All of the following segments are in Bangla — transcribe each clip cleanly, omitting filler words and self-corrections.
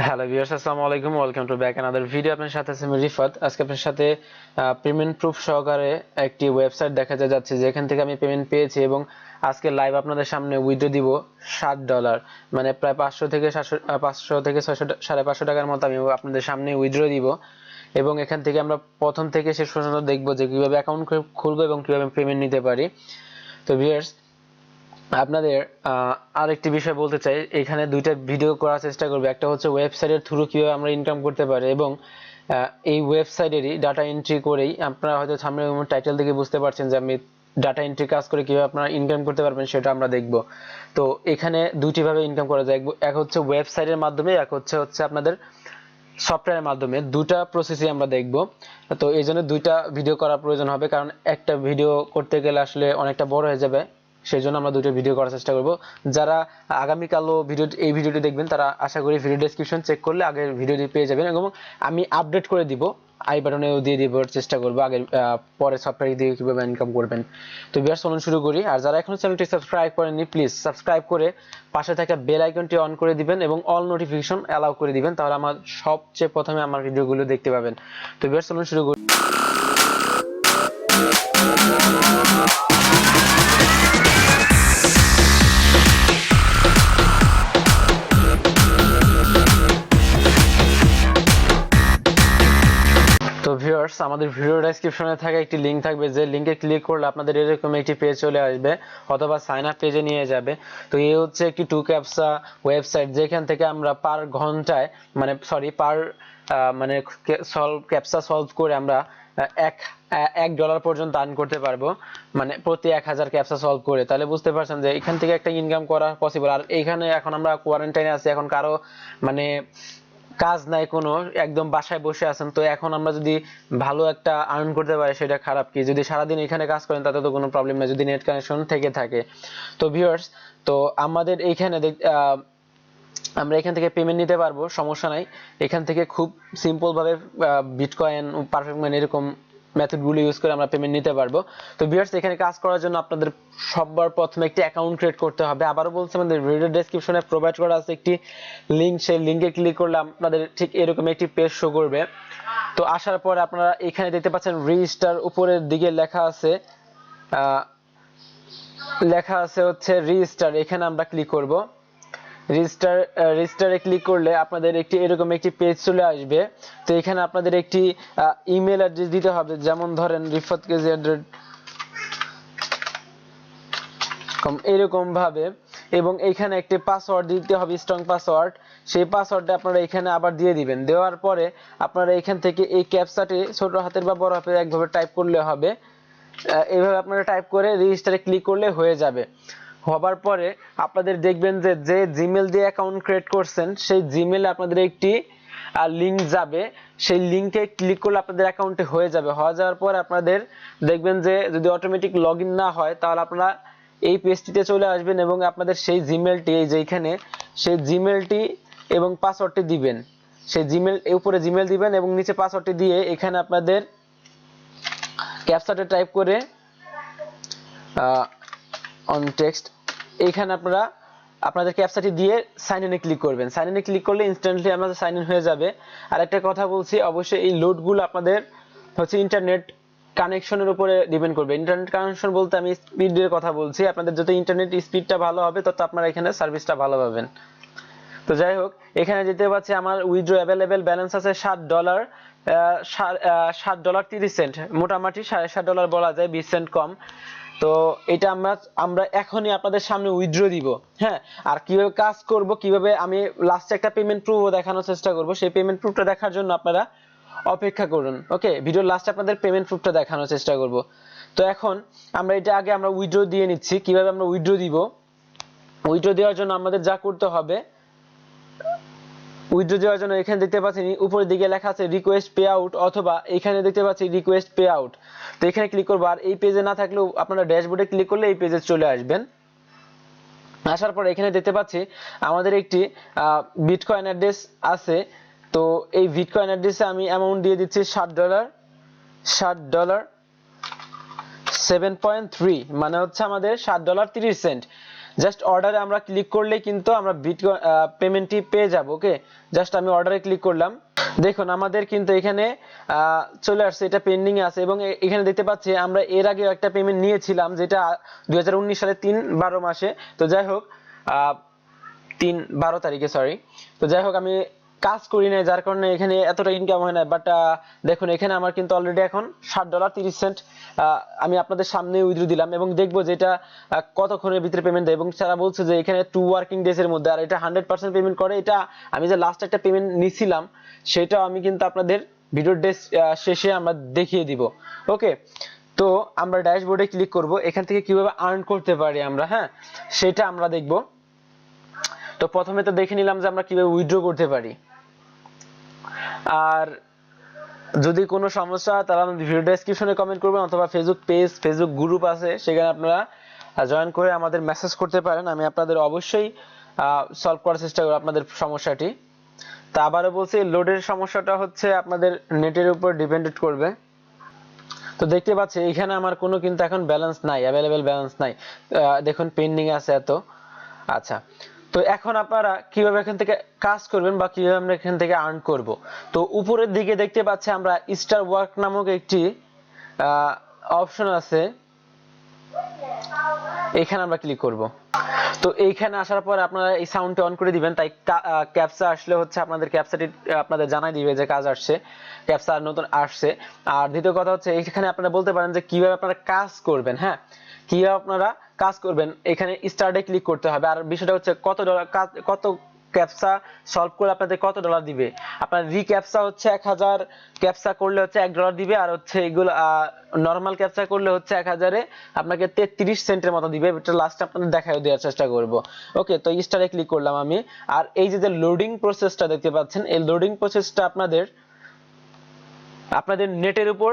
হ্যালো ভিউয়ার্স, আসসালামু আলাইকুম। Welcome to back another video. আপনার সাথে আছে আমি রিফাত। আজকে আপনার সাথে পেমেন্ট প্রুফ সহকারে একটি ওয়েবসাইট দেখাতে যাচ্ছে যেখান থেকে আমি পেমেন্ট পেয়েছি এবং আজকে লাইভ আপনাদের সামনে উইথড্র দিব $60, মানে প্রায় 500 থেকে 550 টাকার মতো আমি আপনাদের সামনে উইথড্র দিব এবং এখান থেকে আমরা প্রথম থেকে শেষ পর্যন্ত দেখব যে কিভাবে অ্যাকাউন্ট খুলবো এবং কিভাবে পেমেন্ট নিতে পারি। তো ভিউয়ার্স, আপনাদের আরেকটি বিষয় বলতে চাই, এখানে দুইটা ভিডিও করার চেষ্টা করব। একটা হচ্ছে ওয়েবসাইটের থ্রু কিভাবে আমরা ইনকাম করতে পারি এবং এই ওয়েবসাইটেরই ডাটা এন্ট্রি করেই আপনারা হয়তো থাম্বনেল এবং টাইটেল দেখে বুঝতে পারছেন যে আমি ডাটা এন্ট্রি কাজ করে কিভাবে আপনারা ইনকাম করতে পারবেন সেটা আমরা দেখব। তো এখানে দুইটি ভাবে ইনকাম করা যায়, এক হচ্ছে ওয়েবসাইটের মাধ্যমে, এক হচ্ছে আপনাদের সফটওয়্যারের মাধ্যমে। দুটা প্রসেসই আমরা দেখব। তো এই জন্য দুইটা ভিডিও করার প্রয়োজন হবে, কারণ একটা ভিডিও করতে গেলে আসলে অনেকটা বড় হয়ে যাবে। সেই জন্য আমরা দুটো ভিডিও করার চেষ্টা করব। যারা আগামীকালও এই ভিডিওটি দেখবেন তারা আশা করি ভিডিও ডেসক্রিপশন চেক করলে আগের ভিডিওটি পেয়ে যাবেন এবং আমি আপডেট করে দিব, আই বাটনেও দিয়ে দিব, চেষ্টা করব আগের পরে সফটওয়্যার দিয়ে কিভাবে ইনকাম করবেন। তো ভিউয়ার্স, চলুন শুরু করি। আর যারা এখনো চ্যানেলটি সাবস্ক্রাইব করেননি প্লিজ সাবস্ক্রাইব করে পাশে থাকা বেল আইকনটি অন করে দিবেন এবং অল নোটিফিকেশন অ্যালাউ করে দিবেন, তাহলে আমার সবচেয়ে প্রথমে আমার ভিডিওগুলো দেখতে পাবেন। তো ভিউয়ার্স, চলুন শুরু করি। তো ভিউয়ার্স, আমাদের ভিডিও ডেসক্রিপশনে থাকা একটি লিংক থাকবে, যে লিংকে ক্লিক করলে আপনাদের এরকম একটি পেজ চলে আসবে অথবা সাইন আপ পেজে নিয়ে যাবে। তো এই হচ্ছে একটি 2captcha ওয়েবসাইট, যেখান থেকে আমরা পার ঘন্টায় ক্যাপচা সলভ করে আমরা $1 পর্যন্ত আর্ন করতে পারবো, মানে প্রতি 1000 ক্যাপচা সলভ করে। তাহলে বুঝতে পারছেন যে এখান থেকে একটা ইনকাম করা পসিবল। আর এখানে এখন আমরা কোয়ারেন্টাইনে আছি, এখন কারো মানে কাজ নাই কোনো, একদম বাসায় বসে আছেন। তো এখন আমরা যদি ভালো একটা আর্ন করতে পারি সেটা খারাপ কি? যদি সারাদিন এখানে কাজ করেন তাতে তো কোনো প্রবলেম নাই, যদি নেট কানেকশন থেকে থাকে। তো ভিউয়ার্স, তো আমাদের এইখানে আমরা এখান থেকে পেমেন্ট নিতে পারবো, সমস্যা নাই। এখান থেকে খুব সিম্পল ভাবে বিটকয়েন, পারফেক্ট মানি এরকম মেথডগুলো ইউজ করে আমরা পেমেন্ট নিতে পারবো। তো ভিউয়ার্স, এখানে কাজ করার জন্য আপনাদের সবার প্রথমে একটি অ্যাকাউন্ট ক্রিয়েট করতে হবে। আবারও বলছি, আমাদের ভিডিও ডেসক্রিপশনে প্রোভাইড করা আছে একটি লিংক, সেই লিংকে ক্লিক করলে আপনাদের ঠিক এরকম একটি পেজ শো করবে। তো আসার পর আপনারা এখানে দেখতে পাচ্ছেন রেজিস্টার, উপরের দিকে লেখা আছে হচ্ছে রেজিস্টার। এখানে আমরা ক্লিক করব। রেজিস্টারে ক্লিক করলে আপনাদের এরকম একটি পেজ চলে আসবে। তো এখানে আপনাদের একটি ইমেল অ্যাড্রেস দিতে হবে, যেমন ধরেন rifatkazi@com এরকম ভাবে, এবং এখানে একটি পাসওয়ার্ড দিতে হবে, স্ট্রং পাসওয়ার্ড। সেই পাসওয়ার্ডটা আপনারা এখানে আবার দিয়ে দিবেন। দেওয়ার পরে আপনারা এখান থেকে এই ক্যাপচাটি ছোট হাতের বা বড় হাতের একভাবে টাইপ করলে হবে। এইভাবে আপনারা টাইপ করে রেজিস্টারে ক্লিক করলে হয়ে যাবে। হবার পরে আপনাদের দেখবেন যে যে জিমেল দিয়ে অ্যাকাউন্ট ক্রিয়েট করছেন সেই জিমেলে আপনাদের একটি লিংক যাবে। সেই লিংকে ক্লিক করলে আপনাদের অ্যাকাউন্টে হয়ে যাবে। হয়ে যাওয়ার পর আপনাদের দেখবেন যে যদি অটোমেটিক লগইন না হয় তাহলে আপনারা এই পেজটিতে চলে আসবেন এবং আপনাদের সেই জিমেলটি, এই যে এখানে সেই জিমেলটি এবং পাসওয়ার্ডটি দিবেন। সেই জিমেল, উপরে জিমেল দিবেন এবং নিচে পাসওয়ার্ডটি দিয়ে এখানে আপনাদের ক্যাপচাটা টাইপ করে অন টেক্সট, এইখানে আপনারা আপনাদের ক্যাপচাটি দিয়ে সাইন ইনে ক্লিক করবেন। সাইন ইনে ক্লিক করলে ইনস্ট্যান্টলি আপনাদের সাইন ইন হয়ে যাবে। আর একটা কথা বলছি, অবশ্যই এই লোডগুলো আপনাদের হচ্ছে ইন্টারনেট কানেকশনের উপরে ডিপেন্ড করবে। ইন্টারনেট কানেকশন বলতে আমি স্পিডের কথা বলছি। আপনাদের যত ইন্টারনেট স্পিডটা ভালো হবে তত আপনারা এখানে সার্ভিসটা ভালো পাবেন। তো যাই হোক, এখানে যেতে পাচ্ছি আমার উইথড্র অ্যাভেলেবেল ব্যালেন্স আছে $60, $60.30, মোটামুটি $7.5 বলা যায়, 20 সেন্ট কম। তো এটা আমরা এখনই আপনাদের সামনে উইথড্র দিব। হ্যাঁ, আর কিভাবে কাজ করব, কিভাবে আমি লাস্টে একটা পেমেন্ট প্রুফও দেখানোর চেষ্টা করব। সেই পেমেন্ট প্রুফটা দেখার জন্য আপনারা অপেক্ষা করুন। ওকে, ভিডিওর লাস্টে আপনাদের পেমেন্ট প্রুফটা দেখানোর চেষ্টা করব। তো এখন আমরা আগে উইথড্র দিয়ে নিচ্ছি। কিভাবে আমরা উইথড্র দিব? উইথড্র দেওয়ার জন্য আমাদের যা করতে হবে, উইথড্র দেওয়ার জন্য এখানে দেখতে পাচ্ছেন উপরের দিকে লেখা আছে রিকোয়েস্ট পে আউট, অথবা এখানে দেখতে পাচ্ছি রিকোয়েস্ট পে আউট। তো এখানে ক্লিক করব। আর এই পেজে না থাকলেও আপনারা ড্যাশবোর্ডে ক্লিক করলে এই পেজে চলে আসবেন। আসার পর এখানে দেখতে পাচ্ছি আমাদের একটি বিটকয়েন অ্যাড্রেস আছে। তো এই বিটকয়েন অ্যাড্রেসে আমি অ্যামাউন্ট দিয়ে দিচ্ছি $60, 7.3, মানে হচ্ছে আমাদের $7.30। জাস্ট অর্ডারে আমরা ক্লিক করলেই কিন্তু আমরা বিটকয়েন পেমেন্টটি পেয়ে যাব। ওকে, জাস্ট আমি অর্ডারে ক্লিক করলাম, দেখুন আমাদের কিন্তু এখানে চলে আসছে, এটা পেন্ডিং এ আছে এবং এখানে দেখতে পাচ্ছি আমরা এর আগে একটা পেমেন্ট নিয়েছিলাম যেটা 2019 সালে 3/12 মাসে। তো যাই হোক 3/12 তারিখে, সরি। তো যাই হোক আমি কাজ করি না যার কারণে এখানে এতটা ইনকাম হয় না, বাট দেখুন এখানে আমার কিন্তু অলরেডি এখন $7.30 আমি আপনাদের সামনে উইথড্র দিলাম এবং দেখবো যে এটা কতক্ষণের ভিতরে পেমেন্ট দেয়। এবং তারা বলছে যে এখানে 2 ওয়ার্কিং ডেজ এর মধ্যে, আর এটা 100% পেমেন্ট করে। এটা আমি যে লাস্ট একটা পেমেন্ট নিছিলাম সেটা আমি কিন্তু আপনাদের ভিডিওর শেষে আমরা দেখিয়ে দিব। ওকে, তো আমরা ড্যাশবোর্ডে ক্লিক করব, এখান থেকে কিভাবে আর্ন করতে পারি আমরা, হ্যাঁ সেটা আমরা দেখব। তো প্রথমে তো দেখে নিলাম যে আমরা কিভাবে উইথড্র করতে পারি। আর যদি কোনো সমস্যা হয় তাহলে আমাদের ভিডিও ডেসক্রিপশনে কমেন্ট করবেন, অথবা ফেসবুক পেজ, ফেসবুক গ্রুপ আছে সেখানে আপনারা জয়েন করে আমাদের মেসেজ করতে পারেন। আমি আপনাদের অবশ্যই সলভ করার চেষ্টা করব আপনাদের সমস্যাটি। তা আবারও বলছি, লোডের সমস্যাটা হচ্ছে আপনাদের নেটের উপর ডিপেন্ডেন্ট করবে। তো দেখতে পাচ্ছি এখানে আমার কোনো কিন্তু এখন ব্যালেন্স নাই, অ্যাভেলেবেল ব্যালেন্স নাই, দেখুন পেন্ডিং আছে এত। আচ্ছা, তো এখন আপনারা কিভাবে এখান থেকে কাজ করবেন বা কিভাবে আমরা এখান থেকে আর্ন করব। তো উপরের দিকে দেখতে পাচ্ছি আমরা স্টার ওয়ার্ক নামক একটি অপশন আছে, এখানে আমরা ক্লিক করব। তো এইখানে আসার পর আপনারা এই সাউন্ডটা অন করে দিবেন, তাই ক্যাপচা আসলে হচ্ছে আপনাদের ক্যাপচাটি আপনাদের জানাই দিবে যে কাজ আসছে, ক্যাপচা নতুন আসছে। আর দ্বিতীয় কথা হচ্ছে এখানে আপনারা বলতে পারেন যে কিভাবে আপনারা কাজ করবেন, হ্যাঁ কিভাবে আপনারা কাজ করবেন, এখানে স্টার্টে ক্লিক করতে হবে। আর বিষয়টা হচ্ছে কত ডলার কাজ, কত ক্যাপচা সলভ করে আপনাদের কত ডলার দিবে। আপনার রিক্যাপচা হচ্ছে 1000 ক্যাপচা করলে হচ্ছে $1 দিবে, আর হচ্ছে এগুলো নরমাল ক্যাপচা করলে হচ্ছে 1000-এ আপনাকে 33 সেন্টের মতো দিবে। এটা লাস্ট আপনাদের দেখায় দেওয়ার চেষ্টা করব। ওকে, তো স্টারে ক্লিক করলাম আমি। আর এই যে লোডিং প্রসেসটা দেখতে পাচ্ছেন, এই লোডিং প্রসেসটা আপনাদের নেটের উপর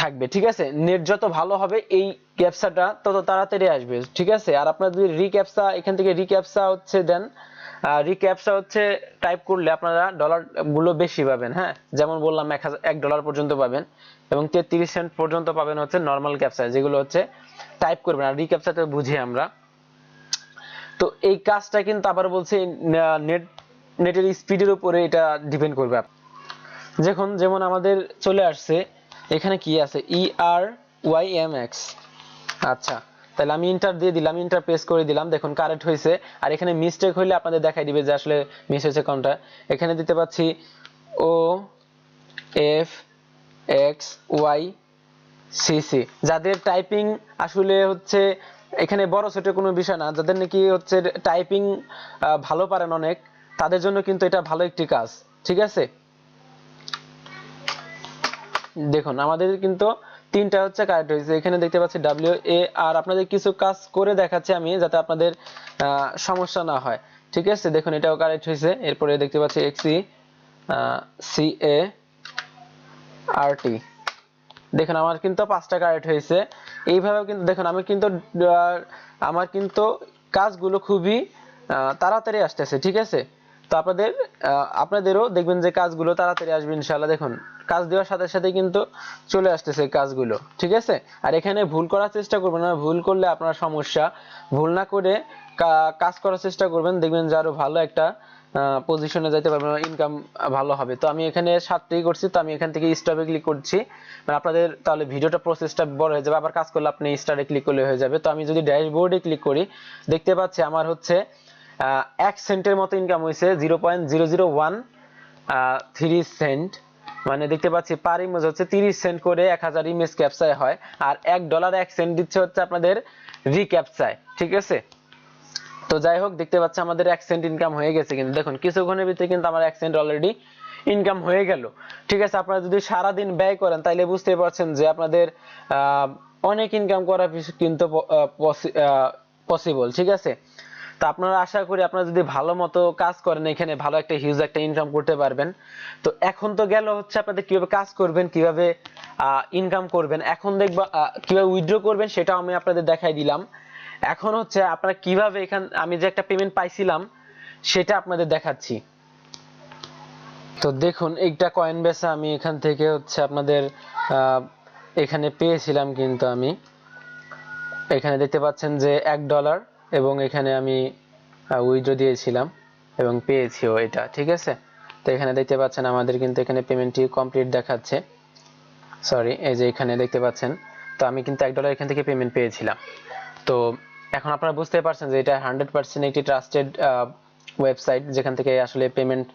থাকবে, ঠিক আছে। নেট যত ভালো হবে এই ক্যাপচাটা তত তাড়াতাড়ি আসবে, ঠিক আছে। আর আপনারা যদি রিক্যাপচা এখান থেকে রিক্যাপচা হচ্ছে দেন, রিক্যাপচা হচ্ছে টাইপ করলে আপনারা ডলার গুলো বেশি পাবেন, হ্যাঁ যেমন বললাম $1 পর্যন্ত পাবেন এবং 33 সেন্ট পর্যন্ত পাবেন হচ্ছে নরমাল ক্যাপচা, যেগুলো হচ্ছে টাইপ করবেন। আর রিক্যাপচাতে বুঝি আমরা। তো এই কাজটা কিন্তু আবার বলছে নেটের স্পিডের উপরে এটা ডিপেন্ড করবে। যেমন আমাদের চলে আসছে এখানে কি আছে, ERYMX। আচ্ছা, তাহলে আমি ইন্টার দিয়ে দিলাম, ইন্টার প্রেস করে দিলাম, দেখুন কারেক্ট হয়েছে। আর এখানে মিস্টেক হইলে আপনাদের দেখাই দিবে যে আসলে মিস হয়েছে কোনটা। এখানে দিতে পাচ্ছি OFXYCC। যাদের টাইপিং আসলে হচ্ছে এখানে বড় ছোট কোনো বিষয় না, যাদের নাকি হচ্ছে টাইপিং ভালো পারেন অনেক, তাদের জন্য কিন্তু এটা ভালো একটি কাজ, ঠিক আছে। দেখুন আমাদের কিন্তু 3টা হচ্ছে কারেক্ট হয়েছে। এখানে দেখতে পাচ্ছি WA। আর আপনাদের কিছু কাজ করে দেখাচ্ছি আমি যাতে আপনাদের সমস্যা না হয়, ঠিক আছে। দেখুন এটাও কারেক্ট হয়েছে। এরপরে দেখতে পাচ্ছি XECART। দেখুন আমার কিন্তু 5টা কারেক্ট হয়েছে। এইভাবে কিন্তু দেখুন আমার কিন্তু কাজগুলো খুবই তাড়াতাড়ি আসতেছে, ঠিক আছে। তো আপনাদেরও দেখবেন যে কাজগুলো তাড়াতাড়ি আসবে ইনশাআল্লাহ। দেখুন কাজ দেওয়ার সাথে সাথে কিন্তু চলে আসতেছে কাজগুলো, ঠিক আছে। আর এখানে ভুল করার চেষ্টা করবেন না, ভুল করলে আপনার সমস্যা। ভুল না করে কাজ করার চেষ্টা করবেন, দেখবেন যে আরো ভালো একটা পজিশনে যাইতে পারবেন, ইনকাম ভালো হবে। তো আমি এখানে 7টাই করছি, তো আমি এখান থেকে স্টপে ক্লিক করছি। মানে আপনাদের তাহলে ভিডিওটা প্রসেসটা বড় হয়ে যাবে, আবার কাজ করলে আপনি স্টারে ক্লিক করলে হয়ে যাবে। তো আমি যদি ড্যাশবোর্ডে ক্লিক করি, দেখতে পাচ্ছি আমার হচ্ছে 1 সেন্টের মতো ইনকাম হয়েছে, 0.0013 সেন্ট। মানে দেখতে পাচ্ছি পার ইমেজ হচ্ছে 30 সেন্ট করে 1000 ইমেজ ক্যাপচায় হয়। আর $1 1 সেন্ট দিচ্ছে হচ্ছে আপনাদের রিক্যাপচায়, ঠিক আছে। তো যাই হোক দেখতে পাচ্ছি আমাদের 1 সেন্ট ইনকাম হয়ে গেছে। কিন্তু দেখুন কিছুক্ষণের ভিতরে কিন্তু আমার 1 সেন্ট অলরেডি ইনকাম হয়ে গেল, ঠিক আছে। আপনারা যদি সারা দিন ব্যয় করেন তাহলে বুঝতে পারছেন যে আপনাদের অনেক ইনকাম করা কিন্তু পসিবল, ঠিক আছে। তো আপনারা আশা করি আপনারা যদি ভালো মতো কাজ করেন এখানে ভালো একটা হিউজ একটা ইনকাম করতে পারবেন। তো এখন তো গেল হচ্ছে আপনাদের কিভাবে কাজ করবেন, কিভাবে ইনকাম করবেন। এখন দেখবা কিভাবে উইথড্র করবেন সেটাও আমি আপনাদের দেখাই দিলাম। এখন হচ্ছে আপনারা কিভাবে আমি যে একটা পেমেন্ট পাইছিলাম সেটা আপনাদের দেখাচ্ছি। তো দেখুন এইটা কয়েন বেসা আমি এখান থেকে হচ্ছে আপনাদের এখানে পেয়েছিলাম, কিন্তু আমি এখানে দেখতে পাচ্ছেন যে $1 এবং এখানে আমি উইথড্র দিয়েছিলাম এবং পেয়েছিও এটা, ঠিক আছে। তো এখানে দেখতে পাচ্ছেন আমাদের কিন্তু এখানে পেমেন্টটি কমপ্লিট দেখাচ্ছে, সরি এই যে এখানে দেখতে পাচ্ছেন। তো আমি কিন্তু $1 এখান থেকে পেমেন্ট পেয়েছিলাম। তো এখন আপনারা বুঝতে পারছেন যে এটা 100% একটি ট্রাস্টেড ওয়েবসাইট, যেখান থেকে আসলে পেমেন্ট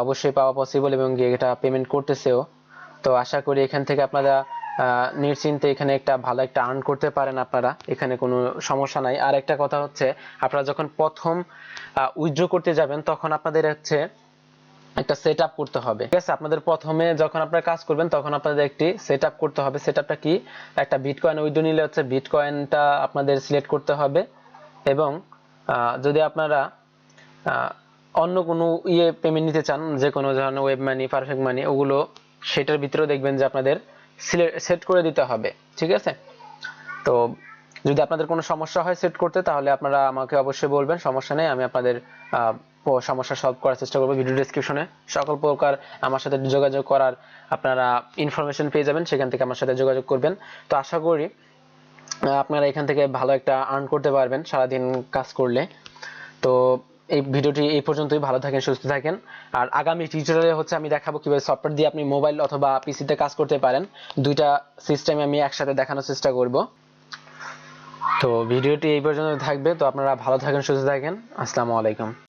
অবশ্যই পাওয়া পসিবল এবং এটা পেমেন্ট করতেছেও। তো আশা করি এখান থেকে আপনারা নিশ্চিন্তে এখানে একটা ভালো একটা আর্ন করতে পারেন আপনারা, এখানে কোনো সমস্যা নাই। আর একটা কথা হচ্ছে, আপনারা যখন প্রথম উইথড্র করতে যাবেন তখন আপনাদের হচ্ছে একটা সেট আপ করতে হবে, ঠিক আছে। আপনাদের প্রথমে যখন আপনারা কাজ করবেন তখন আপনাদের একটি সেট আপ করতে হবে। সেট আপটা কি, একটা বিটকয়েন উইথড্র নিলে হচ্ছে বিটকয়েনটা আপনাদের সিলেক্ট করতে হবে এবং যদি আপনারা অন্য কোনো পেমেন্ট নিতে চান, যে কোনো ধরনের ওয়েব মানি, পারফেক্ট মানি, ওগুলো সেটার ভিতরেও দেখবেন যে আপনাদের সেট করে দিতে হবে, ঠিক আছে। তো যদি আপনাদের কোনো সমস্যা হয় সেট করতে, তাহলে আপনারা আমাকে অবশ্যই বলবেন, সমস্যা নেই, আমি আপনাদের সমস্যা সলভ করার চেষ্টা করব। ভিডিও ডেসক্রিপশনে সকল প্রকার আমার সাথে যোগাযোগ করার আপনারা ইনফরমেশন পেয়ে যাবেন, সেখান থেকে আমার সাথে যোগাযোগ করবেন। তো আশা করি আপনারা এখান থেকে ভালো একটা আর্ন করতে পারবেন সারাদিন কাজ করলে। তো এই ভিডিওটি এই পর্যন্তই, ভালো থাকেন, সুস্থ থাকেন। আর আগামী টিউটোরিয়ালে হচ্ছে আমি দেখাবো কিভাবে সফটওয়্যার দিয়ে আপনি মোবাইল অথবা পিসিতে কাজ করতে পারেন। দুইটা সিস্টেম আমি একসাথে দেখানোর চেষ্টা করব। তো ভিডিওটি এই পর্যন্ত থাকবে। তো আপনারা ভালো থাকেন, সুস্থ থাকেন। আসসালামু আলাইকুম।